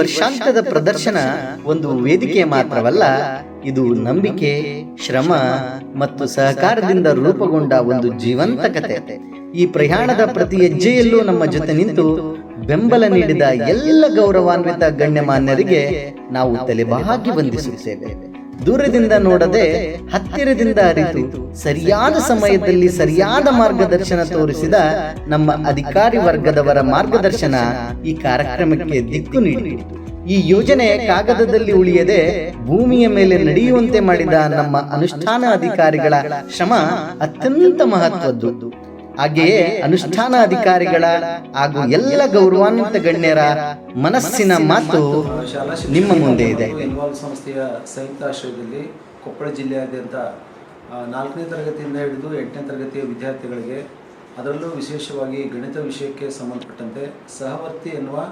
ವರ್ಷಾಂತ್ಯದ ಪ್ರದರ್ಶನ ಒಂದು ವೇದಿಕೆ ಮಾತ್ರವಲ್ಲ, ಇದು ನಂಬಿಕೆ, ಶ್ರಮ ಮತ್ತು ಸಹಕಾರದಿಂದ ರೂಪುಗೊಂಡ ಒಂದು ಜೀವಂತ ಕಥೆ. ಈ ಪ್ರಯಾಣದ ಪ್ರತಿ ಹೆಜ್ಜೆಯಲ್ಲೂ ನಮ್ಮ ಜೊತೆ ನಿಂತು ಬೆಂಬಲ ನೀಡಿದ ಎಲ್ಲ ಗೌರವಾನ್ವಿತ ಗಣ್ಯಮಾನ್ಯರಿಗೆ ನಾವು ತಲೆಬಾಗಿ ವಂದಿಸುತ್ತೇವೆ. ದೂರದಿಂದ ನೋಡದೆ ಹತ್ತಿರದಿಂದ ಅರಿತು ಸರಿಯಾದ ಸಮಯದಲ್ಲಿ ಸರಿಯಾದ ಮಾರ್ಗದರ್ಶನ ತೋರಿಸಿದ ನಮ್ಮ ಅಧಿಕಾರಿ ವರ್ಗದವರ ಮಾರ್ಗದರ್ಶನ ಈ ಕಾರ್ಯಕ್ರಮಕ್ಕೆ ದಿಕ್ಕು ನೀಡಿತು. ಈ ಯೋಜನೆ ಕಾಗದದಲ್ಲಿ ಉಳಿಯದೆ ಭೂಮಿಯ ಮೇಲೆ ನಡೆಯುವಂತೆ ಮಾಡಿದ ನಮ್ಮ ಅನುಷ್ಠಾನ ಅಧಿಕಾರಿಗಳ ಶ್ರಮ ಅತ್ಯಂತ ಮಹತ್ವದ್ದು. ಹಾಗೆಯೇ ಅನುಷ್ಠಾನ ಅಧಿಕಾರಿಗಳ ಹಾಗೂ ಎಲ್ಲ ಗೌರವಾನ್ವಿತ ಗಣ್ಯರ ಮನಸ್ಸಿನ ಮಾತು ನಿಮ್ಮ ಮುಂದೆ ಇದೆ. ಸಂಸ್ಥೆಯ ಸಂಯುಕ್ತ ಆಶ್ರಯದಲ್ಲಿ ಕೊಪ್ಪಳ ಜಿಲ್ಲೆಯಾದ್ಯಂತ 4ನೇ ತರಗತಿಯಿಂದ ಹಿಡಿದು 8ನೇ ತರಗತಿಯ ವಿದ್ಯಾರ್ಥಿಗಳಿಗೆ, ಅದರಲ್ಲೂ ವಿಶೇಷವಾಗಿ ಗಣಿತ ವಿಷಯಕ್ಕೆ ಸಂಬಂಧಪಟ್ಟಂತೆ ಸಹವರ್ತಿ ಎನ್ನುವ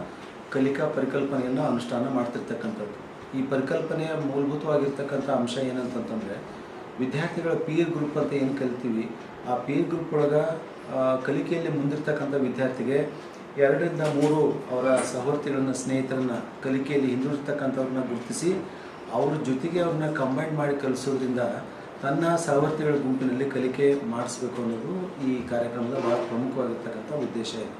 ಕಲಿಕಾ ಪರಿಕಲ್ಪನೆಯನ್ನು ಅನುಷ್ಠಾನ ಮಾಡ್ತಿರ್ತಕ್ಕಂಥದ್ದು. ಈ ಪರಿಕಲ್ಪನೆಯ ಮೂಲಭೂತವಾಗಿರ್ತಕ್ಕಂಥ ಅಂಶ ಏನಂತಂತಂದರೆ, ವಿದ್ಯಾರ್ಥಿಗಳ ಪೀರ್ ಗ್ರೂಪ್ ಅಂತ ಏನು ಕಲಿತೀವಿ, ಆ ಪೀರ್ ಗ್ರೂಪ್ ಒಳಗೆ ಕಲಿಕೆಯಲ್ಲಿ ಮುಂದಿರ್ತಕ್ಕಂಥ ವಿದ್ಯಾರ್ಥಿಗೆ 2 ರಿಂದ 3 ಅವರ ಸಹವರ್ತಿಗಳನ್ನ, ಸ್ನೇಹಿತರನ್ನ, ಕಲಿಕೆಯಲ್ಲಿ ಹಿಂದುಳಿರ್ತಕ್ಕಂಥವ್ರನ್ನ ಗುರುತಿಸಿ ಅವ್ರ ಜೊತೆಗೆ ಅವ್ರನ್ನ ಕಂಬೈನ್ ಮಾಡಿ ಕಲಿಸೋದ್ರಿಂದ ತನ್ನ ಸಹವರ್ತಿಗಳ ಗುಂಪಿನಲ್ಲಿ ಕಲಿಕೆ ಮಾಡಿಸ್ಬೇಕು ಅನ್ನೋದು ಈ ಕಾರ್ಯಕ್ರಮದ ಭಾಳ ಪ್ರಮುಖವಾಗಿರ್ತಕ್ಕಂಥ ಉದ್ದೇಶ ಇದೆ.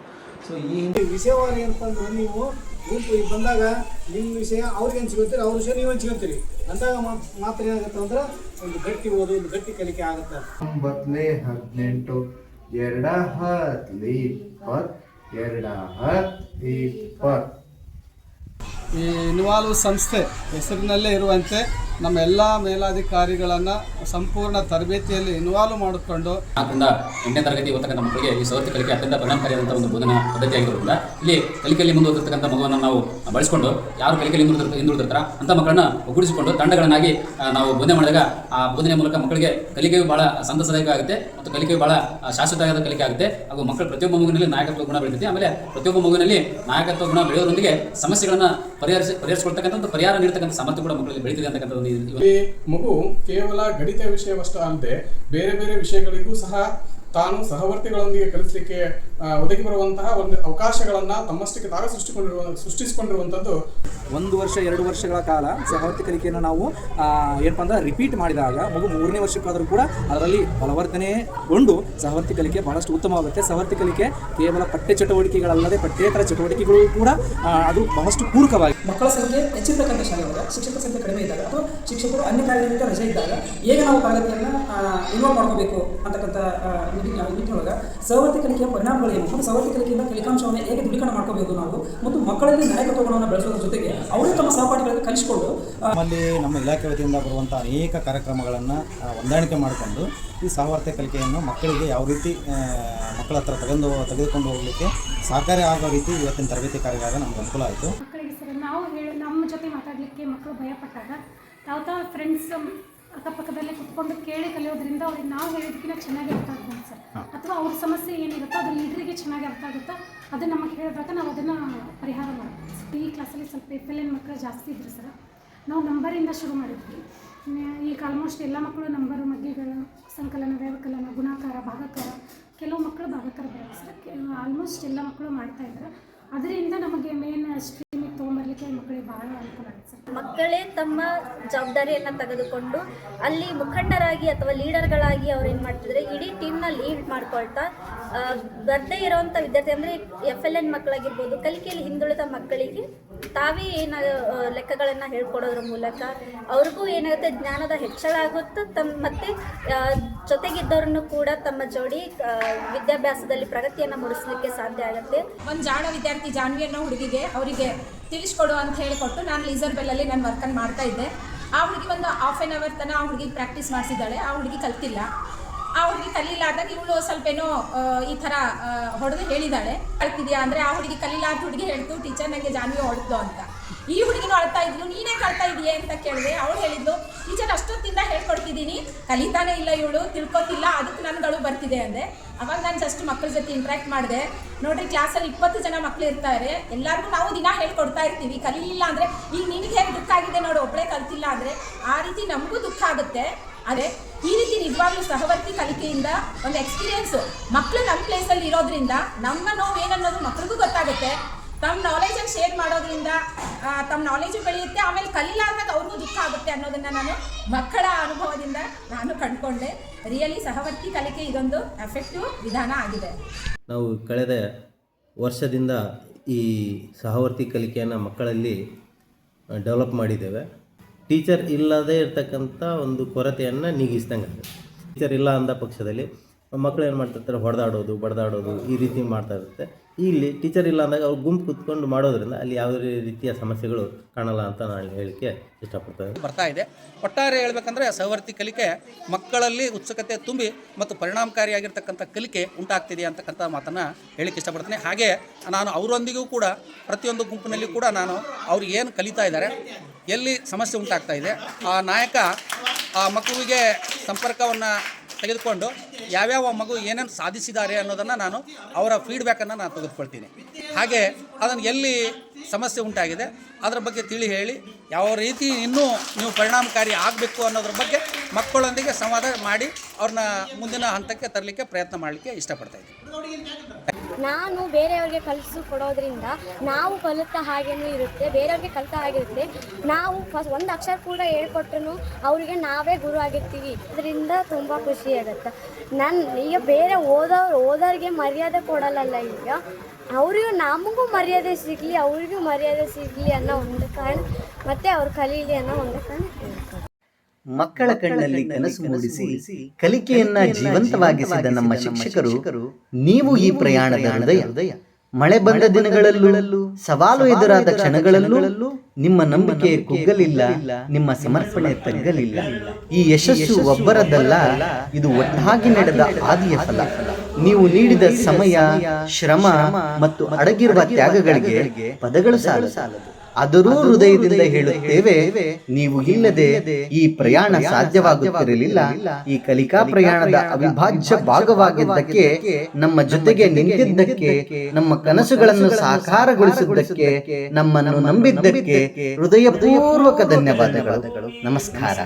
ಸೊ ಈ ವಿಷಯವಾಗಿ ಅಂತಂದ್ರೆ ನೀವು ಗುಂಪು ಬಂದಾಗ ನಿಮ್ಮ ವಿಷಯ ಅವ್ರಿಗೆ ಹಂಚ್ಕೊಳ್ತೀರಿ, ಅವ್ರ ವಿಷಯ ನೀವು ಹಂಚ್ಕೊಳ್ತೀರಿ ಅಂದಾಗ ಮಾತ್ರ ಏನಾಗುತ್ತೆ ಅಂದ್ರೆ ಒಂದು ಗಟ್ಟಿ ಓದು, ಒಂದು ಗಟ್ಟಿ ಕಲಿಕೆ ಆಗುತ್ತೆ. 9 18 2 10 20 2 20. ಈ ಇನ್ವಾಲ್ವ್ ಸಂಸ್ಥೆ ಹೆಸರಿನಲ್ಲೇ ಇರುವಂತೆ ನಮ್ಮ ಎಲ್ಲ ಮೇಲಾಧಿಕಾರಿಗಳನ್ನು ಸಂಪೂರ್ಣ ತರಬೇತಿಯಲ್ಲಿ ಇನ್ವಾಲ್ವ್ ಮಾಡಿಕೊಂಡು 4ರಿಂದ 8ನೇ ತರಗತಿ ಓದತಕ್ಕಂಥ ಮಕ್ಕಳಿಗೆ ಈ ಸಹವರ್ತಿ ಕಲಿಕೆ ಅತ್ಯಂತ ಪರಿಣಾಮಕಾರಿಯಾದಂಥ ಒಂದು ಬೋಧನಾ ಪದ್ಧತಿ ಆಗಿರೋದ್ರಿಂದ ಇಲ್ಲಿ ಕಲಿಕೆಯಲ್ಲಿ ಮುಂದುವರೆದಿರ್ತಕ್ಕಂಥ ಮಗುವನ್ನು ನಾವು ಬಳಸಿಕೊಂಡು ಯಾರು ಕಲಿಕೆಯಲ್ಲಿ ಹಿಂದುಳಿದಿರ್ತಾರ ಅಂಥ ಮಕ್ಕಳನ್ನ ಒಗ್ಗೂಡಿಸಿಕೊಂಡು ತಂಡಗಳನ್ನಾಗಿ ನಾವು ಬೋಧನೆ ಮಾಡಿದಾಗ ಆ ಬೋಧನೆ ಮೂಲಕ ಮಕ್ಕಳಿಗೆ ಕಲಿಕೆಯು ಭಾಳ ಸಂತಸದಾಯಕ ಆಗುತ್ತೆ ಮತ್ತು ಕಲಿಕೆಯು ಭಾಳ ಶಾಶ್ವತವಾದ ಕಲಿಕೆ ಆಗುತ್ತೆ. ಹಾಗೂ ಮಕ್ಕಳು ಪ್ರತಿಯೊಬ್ಬ ಮಗುವಿನಲ್ಲಿ ನಾಯಕತ್ವ ಗುಣ ಬೆಳೀತೈತಿ. ಆಮೇಲೆ ಪ್ರತಿಯೊಬ್ಬ ಮಗುವಿನಲ್ಲಿ ನಾಯಕತ್ವ ಗುಣ ಬೆಳೆಯೋದ್ರೊಂದಿಗೆ ಸಮಸ್ಯೆಗಳನ್ನು ಪರಿಹರಿಸಿಕೊಳ್ತಕ್ಕಂಥ ಪರಿಹಾರ ನೀಡತಕ್ಕಂಥ ಸಾಮರ್ಥ್ಯ ಕೂಡ ಮಕ್ಕಳಲ್ಲಿ ಬೆಳೀತಿದೆ ಅಂತಕ್ಕಂಥದ್ದು. ಈ ಮಗು ಕೇವಲ ಗಣಿತ ವಿಷಯವಷ್ಟೇ ಅಲ್ಲದೆ ಬೇರೆ ಬೇರೆ ವಿಷಯಗಳಿಗೂ ಸಹ ತಾನು ಸಹವರ್ತಿಗಳೊಂದಿಗೆ ಕಲಿಸಲಿಕ್ಕೆ ಒದಗಿ ಬರುವಂತಹ ಒಂದು ಅವಕಾಶಗಳನ್ನು ತಮ್ಮಷ್ಟಕ್ಕೆ ತಾವೇ ಸೃಷ್ಟಿಸಿಕೊಂಡಿರುವಂಥದ್ದು. 1 ವರ್ಷ 2 ವರ್ಷಗಳ ಕಾಲ ಸಹವರ್ತಿ ಕಲಿಕೆಯನ್ನು ನಾವು ಏನಪ್ಪ ಅಂದ್ರೆ ರಿಪೀಟ್ ಮಾಡಿದಾಗ ಮಗು 3ನೇ ವರ್ಷಕ್ಕಾದರೂ ಕೂಡ ಅದರಲ್ಲಿ ಬಲವರ್ಧನೆಗೊಂಡು ಸಹವರ್ತಿ ಕಲಿಕೆ ಬಹಳಷ್ಟು ಉತ್ತಮವಾಗುತ್ತೆ. ಸಹವರ್ತಿ ಕಲಿಕೆ ಕೇವಲ ಪಠ್ಯ ಚಟುವಟಿಕೆಗಳಲ್ಲದೆ ಪಠ್ಯೇತರ ಚಟುವಟಿಕೆಗಳು ಕೂಡ ಅದು ಬಹಳಷ್ಟು ಪೂರಕವಾಗಿ. ಮಕ್ಕಳ ಸಂಖ್ಯೆ ಹೆಚ್ಚಿರ್ತಕ್ಕಂಥ ಶಾಲೆಗಳು ಶಿಕ್ಷಕರ ಸಂಖ್ಯೆ ಕಡಿಮೆ ಇದ್ದಾಗ ಅಥವಾ ಶಿಕ್ಷಕರು ಅನ್ಯ ಕಾರ್ಯದಿಂದ ರಜೆ ಇದ್ದಾಗ ಹೇಗೆ ನಾವು ತರಗತಿಯನ್ನು ಇನ್ವಾಲ್ವ್ ಮಾಡ್ಕೋಬೇಕು ಅಂತಕ್ಕಂಥ ನಿಟ್ಟಿನೊಳಗೆ ಸಹವರ್ತಿ ಕಲಿಕೆಯ ಪರಿಣಾಮಗಳು ಏನು ಮತ್ತು ಸಹವರ್ತಿ ಕಲಿಕೆಯಿಂದ ಫಲಿತಾಂಶವನ್ನು ಹೇಗೆ ದೃಢೀಕರಣ ಮಾಡ್ಕೋಬೇಕು ನಾವು ಮತ್ತು ಮಕ್ಕಳಲ್ಲಿ ನಾಯಕತ್ವ ಗುಣವನ್ನು ಬೆಳೆಸೋದ್ರ ಜೊತೆಗೆ ಅವರೇ ತಮ್ಮ ಸಹಪಾಠಿಗಳಿಗೆ ಕಲಿಸಿಕೊಂಡು ನಮ್ಮಲ್ಲಿ ನಮ್ಮ ಇಲಾಖೆ ವತಿಯಿಂದ ಬರುವಂಥ ಅನೇಕ ಕಾರ್ಯಕ್ರಮಗಳನ್ನು ಹೊಂದಾಣಿಕೆ ಮಾಡಿಕೊಂಡು ಈ ಸಹವರ್ತಿ ಕಲಿಕೆಯನ್ನು ಮಕ್ಕಳಿಗೆ ಯಾವ ರೀತಿ ಮಕ್ಕಳ ಹತ್ರ ತೆಗೆದುಕೊಂಡು ಹೋಗಲಿಕ್ಕೆ ಸಹಕಾರಿ ಆಗೋ ರೀತಿ ಇವತ್ತಿನ ತರಬೇತಿ ಕಾರ್ಯಾಗಾರ ನಮ್ಗೆ ಅನುಕೂಲ ಆಯಿತು. ಮಕ್ಕಳಿಗೆ ಸರ್ ನಾವು ನಮ್ಮ ಜೊತೆ ಮಾತಾಡಲಿಕ್ಕೆ ಮಕ್ಕಳು ಭಯಪಟ್ಟಾಗ ಯಾವ ಫ್ರೆಂಡ್ಸ್ ಅಕ್ಕಪಕ್ಕದಲ್ಲೇ ಕುತ್ಕೊಂಡು ಕೇಳಿ ಕಲಿಯೋದ್ರಿಂದ ಅವ್ರಿಗೆ ನಾವು ಹೇಳಿದಕ್ಕಿಂತ ಚೆನ್ನಾಗಿ ಅರ್ಥ ಆಗ್ಬೋದು ಸರ್. ಅಥವಾ ಅವ್ರ ಸಮಸ್ಯೆ ಏನಿರುತ್ತೋ ಅದು ಲೀಡ್ರಿಗೆ ಚೆನ್ನಾಗಿ ಅರ್ಥ ಆಗುತ್ತೋ ಅದು ನಮಗೆ ಹೇಳಿದಾಗ ನಾವು ಅದನ್ನು ಪರಿಹಾರ ಮಾಡ್ತೀವಿ. ಈ ಕ್ಲಾಸಲ್ಲಿ ಸ್ವಲ್ಪ FLN ಮಕ್ಕಳು ಜಾಸ್ತಿ ಇದ್ರು ಸರ್. ನಾವು ನಂಬರಿಂದ ಶುರು ಮಾಡಿದ್ವಿ. ಈಗ ಆಲ್ಮೋಸ್ಟ್ ಎಲ್ಲ ಮಕ್ಕಳು ನಂಬರು, ಮಗ್ಗಿಗಳು, ಸಂಕಲನ, ವ್ಯವಕಲನ, ಗುಣಾಕಾರ, ಭಾಗಾಕಾರ, ಕೆಲವು ಮಕ್ಕಳು ಭಾಗಾಕಾರ ಬರೋದು ಸರ್. ಆಲ್ಮೋಸ್ಟ್ ಎಲ್ಲ ಮಕ್ಕಳು ಮಾಡ್ತಾಯಿದ್ದಾರೆ. ಅದರಿಂದ ನಮಗೆ ಮೇನ್ ಸ್ಟ್ರೀಮಿಗೆ ತೊಗೊಂಬರ್ಲಿಕ್ಕೆ ಮಕ್ಕಳಿಗೆ ಭಾಳ ಅನುಕೂಲ ಆಗುತ್ತೆ ಸರ್. ಮಕ್ಕಳೇ ತಮ್ಮ ಜವಾಬ್ದಾರಿಯನ್ನು ತೆಗೆದುಕೊಂಡು ಅಲ್ಲಿ ಮುಖಂಡರಾಗಿ ಅಥವಾ ಲೀಡರ್ಗಳಾಗಿ ಅವ್ರು ಏನು ಮಾಡ್ತಿದ್ರೆ ಇಡೀ ಟೀಮ್ನ ಲೀಡ್ ಮಾಡ್ಕೊಳ್ತಾ ಬರದೇ ಇರೋವಂಥ ವಿದ್ಯಾರ್ಥಿ ಅಂದರೆ FLN ಮಕ್ಕಳಾಗಿರ್ಬೋದು, ಕಲಿಕೆಯಲ್ಲಿ ಹಿಂದುಳಿದ ಮಕ್ಕಳಿಗೆ ತಾವೇ ಏನು ಲೆಕ್ಕಗಳನ್ನು ಹೇಳ್ಕೊಡೋದ್ರ ಮೂಲಕ ಅವ್ರಿಗೂ ಏನಾಗುತ್ತೆ ಜ್ಞಾನದ ಹೆಚ್ಚಳ ಆಗುತ್ತೆ. ಮತ್ತು ಜೊತೆಗಿದ್ದವ್ರನ್ನು ಕೂಡ ತಮ್ಮ ಜೋಡಿ ವಿದ್ಯಾಭ್ಯಾಸದಲ್ಲಿ ಪ್ರಗತಿಯನ್ನು ಮೂಡಿಸಲಿಕ್ಕೆ ಸಾಧ್ಯ ಆಗುತ್ತೆ. ಒಂದು ಜಾಣ ವಿದ್ಯಾರ್ಥಿ ಜಾನ್ವಿ ಅನ್ನೋ ಹುಡುಗಿಗೆ ಅವರಿಗೆ ತಿಳಿಸ್ಕೊಡು ಅಂತ ಹೇಳಿಕೊಟ್ಟು ನಾನು ಲೀಸರ್ ಬೆಲ್ಲಲ್ಲಿ ನಾನು ವರ್ಕನ್ನು ಮಾಡ್ತಾ ಇದ್ದೆ. ಆ ಹುಡುಗಿ ಒಂದು ಹಾಫ್ ಆನ್ ಅವರ್ ತನಕ ಆ ಹುಡುಗಿಗೆ ಪ್ರಾಕ್ಟೀಸ್ ಮಾಡಿಸಿದ್ದಾಳೆ. ಆ ಹುಡುಗಿ ಕಲ್ತಿಲ್ಲ. ಆ ಹುಡುಗಿ ಕಲೀಲಾರ್ದಾಗ ಇವಳು ಸ್ವಲ್ಪ ಏನೋ ಈ ಥರ ಹೊಡೆದು ಹೇಳಿದ್ದಾಳೆ. ಕಲ್ತಿದ್ಯಾ ಅಂದರೆ ಆ ಹುಡುಗಿ ಕಲೀಲಾರ್ದ ಹುಡುಗಿ ಹೇಳ್ತು ಟೀಚರ್ ನನಗೆ ಜಾನ್ವಿ ಹೊಡೆದ್ಲು ಅಂತ. ಈ ಹುಡುಗಿನೂ ಅಳ್ತಾ ಇದ್ಲು, ನೀನೇ ಕಲ್ತಾ ಇದೆಯೇ ಅಂತ ಕೇಳಿದೆ. ಅವಳು ಹೇಳಿದ್ಲು ಟೀಚರ್ ಅಷ್ಟೊತ್ತಿಂದ ಹೇಳ್ಕೊಡ್ತಿದ್ದೀನಿ, ಕಲಿತಾನೇ ಇಲ್ಲ ಇವಳು, ತಿಳ್ಕೊತಿಲ್ಲ, ಅದಕ್ಕೆ ನನಗಳು ಬರ್ತಿದೆ ಅಂದೆ. ಅವಾಗ ನಾನು ಜಸ್ಟ್ ಮಕ್ಕಳ ಜೊತೆ ಇಂಟ್ರ್ಯಾಕ್ಟ್ ಮಾಡಿದೆ. ನೋಡಿರಿ ಕ್ಲಾಸಲ್ಲಿ 20 ಜನ ಮಕ್ಕಳು ಇರ್ತಾರೆ, ಎಲ್ಲರಿಗೂ ನಾವು ದಿನ ಹೇಳ್ಕೊಡ್ತಾ ಇರ್ತೀವಿ. ಕಲೀಲಿಲ್ಲ ಅಂದರೆ ಈಗ ನಿನಗೆ ಹೇಗೆ ದುಃಖ ಆಗಿದೆ ನೋಡು ಒಬ್ಬಳೇ ಕಲ್ತಿಲ್ಲ ಅಂದರೆ ಆ ರೀತಿ ನಮಗೂ ದುಃಖ ಆಗುತ್ತೆ. ಆದರೆ ಈ ರೀತಿ ನಿಜವಾಗ್ಲೂ ಸಹವರ್ತಿ ಕಲಿಕೆಯಿಂದ ಒಂದು ಎಕ್ಸ್ಪೀರಿಯೆನ್ಸು ಮಕ್ಕಳು ನಮ್ಮ ಪ್ಲೇಸಲ್ಲಿ ಇರೋದ್ರಿಂದ ನಮ್ಮ ನೋವು ಏನನ್ನೋದು ಮಕ್ಕಳಿಗೂ ಗೊತ್ತಾಗುತ್ತೆ. ತಮ್ಮ ನಾಲೆಜನ್ನು ಶೇರ್ ಮಾಡೋದ್ರಿಂದ ತಮ್ಮ ನಾಲೆಜು ಬೆಳೆಯುತ್ತೆ, ಆಮೇಲೆ ಕಲಿಲಾರ್ದಾಗ ಅವ್ರಿಗೂ ದುಃಖ ಆಗುತ್ತೆ ಅನ್ನೋದನ್ನು ನಾನು ಮಕ್ಕಳ ಅನುಭವದಿಂದ ನಾನು ಕಂಡುಕೊಂಡೆ. ರಿಯಲಿ ಸಹವರ್ತಿ ಕಲಿಕೆ ಇದೊಂದು ಎಫೆಕ್ಟಿವ್ ವಿಧಾನ ಆಗಿದೆ. ನಾವು ಕಳೆದ ವರ್ಷದಿಂದ ಈ ಸಹವರ್ತಿ ಕಲಿಕೆಯನ್ನು ಮಕ್ಕಳಲ್ಲಿ ಡೆವಲಪ್ ಮಾಡಿದ್ದೇವೆ. ಟೀಚರ್ ಇಲ್ಲದೇ ಇರ್ತಕ್ಕಂಥ ಒಂದು ಕೊರತೆಯನ್ನು ನೀಗಿಸ್ದಂಗೆ ಆಗುತ್ತೆ. ಟೀಚರ್ ಇಲ್ಲ ಅಂದ ಪಕ್ಷದಲ್ಲಿ ಮಕ್ಕಳು ಏನು ಮಾಡ್ತಿರ್ತಾರೆ, ಹೊಡೆದಾಡೋದು ಬಡ್ದಾಡೋದು ಈ ರೀತಿ ಮಾಡ್ತಾ ಇರುತ್ತೆ. ಇಲ್ಲಿ ಟೀಚರ್ ಇಲ್ಲ ಅಂದಾಗ ಅವ್ರು ಗುಂಪು ಕೂತ್ಕೊಂಡು ಮಾಡೋದ್ರಿಂದ ಅಲ್ಲಿ ಯಾವುದೇ ರೀತಿಯ ಸಮಸ್ಯೆಗಳು ಕಾಣಲ್ಲ ಅಂತ ನಾನು ಹೇಳಲಿಕ್ಕೆ ಇಷ್ಟಪಡ್ತೇನೆ. ಬರ್ತಾ ಇದೆ. ಒಟ್ಟಾರೆ ಹೇಳ್ಬೇಕಂದ್ರೆ ಸಹವರ್ತಿ ಕಲಿಕೆ ಮಕ್ಕಳಲ್ಲಿ ಉತ್ಸುಕತೆ ತುಂಬಿ ಮತ್ತು ಪರಿಣಾಮಕಾರಿಯಾಗಿರ್ತಕ್ಕಂಥ ಕಲಿಕೆ ಉಂಟಾಗ್ತಿದೆ ಅಂತಕ್ಕಂಥ ಮಾತನ್ನು ಹೇಳಿಕ್ಕೆ ಇಷ್ಟಪಡ್ತೀನಿ. ಹಾಗೆ ನಾನು ಅವರೊಂದಿಗೂ ಕೂಡ ಪ್ರತಿಯೊಂದು ಗುಂಪಿನಲ್ಲಿ ಕೂಡ ನಾನು ಅವ್ರು ಏನು ಕಲಿತಾ ಇದ್ದಾರೆ, ಎಲ್ಲಿ ಸಮಸ್ಯೆ ಉಂಟಾಗ್ತಾ ಇದೆ, ಆ ನಾಯಕ ಆ ಮಗುವಿಗೆ ಸಂಪರ್ಕವನ್ನು ತೆಗೆದುಕೊಂಡು ಯಾವ್ಯಾವ ಮಗು ಏನೇನು ಸಾಧಿಸಿದ್ದಾರೆ ಅನ್ನೋದನ್ನು ನಾನು ಅವರ ಫೀಡ್ಬ್ಯಾಕನ್ನು ನಾನು ತೆಗೆದುಕೊಳ್ತೀನಿ. ಹಾಗೆ ಅದನ್ನು ಎಲ್ಲಿ ಸಮಸ್ಯೆ ಉಂಟಾಗಿದೆ ಅದರ ಬಗ್ಗೆ ತಿಳಿ ಹೇಳಿ ಯಾವ ರೀತಿ ಇನ್ನೂ ನೀವು ಪರಿಣಾಮಕಾರಿ ಆಗಬೇಕು ಅನ್ನೋದ್ರ ಬಗ್ಗೆ ಮಕ್ಕಳೊಂದಿಗೆ ಸಂವಾದ ಮಾಡಿ ಅವ್ರನ್ನ ಮುಂದಿನ ಹಂತಕ್ಕೆ ತರಲಿಕ್ಕೆ ಪ್ರಯತ್ನ ಮಾಡಲಿಕ್ಕೆ ಇಷ್ಟಪಡ್ತಾಯಿದ್ದೀನಿ. ನಾನು ಬೇರೆಯವ್ರಿಗೆ ಕಲಿಸಿಕೊಡೋದ್ರಿಂದ ನಾವು ಕಲಿತ ಹಾಗೇನೂ ಇರುತ್ತೆ, ಬೇರೆಯವ್ರಿಗೆ ಕಲಿತ ಹಾಗಿರುತ್ತೆ. ನಾವು ಫಸ್ಟ್ ಒಂದು ಅಕ್ಷರ ಕೂಡ ಹೇಳ್ಕೊಟ್ರು ಅವರಿಗೆ ನಾವೇ ಗುರು ಆಗಿರ್ತೀವಿ. ಇದರಿಂದ ತುಂಬ ಖುಷಿ ಆಗುತ್ತೆ. ಈಗ ಬೇರೆ ಓದೋರಿಗೆ ಮರ್ಯಾದೆ ಕೊಡಲ್ಲಲ್ಲ, ಈಗ ಅವರಿಗೂ ನಮಗೂ ಮರ್ಯಾದೆ ಸಿಗಲಿ, ಅವ್ರಿಗೂ ಮರ್ಯಾದೆ ಸಿಗಲಿ ಅನ್ನೋ ಒಂದು ಕಾರಣ, ಮತ್ತು ಅವ್ರು ಕಲೀಲಿ ಅನ್ನೋ ಒಂದು ಕಾರಣ. ಮಕ್ಕಳ ಕಣ್ಣಲ್ಲಿ ಕನಸು ಮೂಡಿಸಿ ಕಲಿಕೆಯನ್ನ ಜೀವಂತವಾಗಿಸಿದ ನಮ್ಮ ಶಿಕ್ಷಕರು, ನೀವು ಈ ಪ್ರಯಾಣದ ಹೃದಯ. ಮಳೆ ಬಂದ ದಿನಗಳಲ್ಲೂ, ಸವಾಲು ಎದುರಾದ ಕ್ಷಣಗಳಲ್ಲೂ ನಿಮ್ಮ ನಂಬಿಕೆ ಕುಗ್ಗಲಿಲ್ಲ, ನಿಮ್ಮ ಸಮರ್ಪಣೆ ತಗ್ಗಲಿಲ್ಲ. ಈ ಯಶಸ್ಸು ಒಬ್ಬರದಲ್ಲ, ಇದು ಒಟ್ಟಾಗಿ ನಡೆದ ಆದಿಯ ಫಲ. ನೀವು ನೀಡಿದ ಸಮಯ, ಶ್ರಮ ಮತ್ತು ಅಡಗಿರುವ ತ್ಯಾಗಗಳಿಗೆ ಪದಗಳು ಸಾಲದು. ಆದರೂ ಹೃದಯದಿಂದ ಹೇಳುತ್ತೇವೆ, ನೀವು ಇಲ್ಲದೆ ಈ ಪ್ರಯಾಣ ಸಾಧ್ಯವಾಗುತ್ತಿರಲಿಲ್ಲ. ಈ ಕಲಿಕಾ ಪ್ರಯಾಣದ ಅವಿಭಾಜ್ಯ ಭಾಗವಾಗಿದ್ದಕ್ಕೆ, ನಮ್ಮ ಜೊತೆಗೆ ನಿಂತಿದ್ದಕ್ಕೆ, ನಮ್ಮ ಕನಸುಗಳನ್ನು ಸಾಕಾರಗೊಳಿಸಿದ್ದಕ್ಕೆ, ನಮ್ಮನ್ನು ನಂಬಿದ್ದಕ್ಕೆ ಹೃದಯಪೂರ್ವಕ ಧನ್ಯವಾದಗಳು. ನಮಸ್ಕಾರ.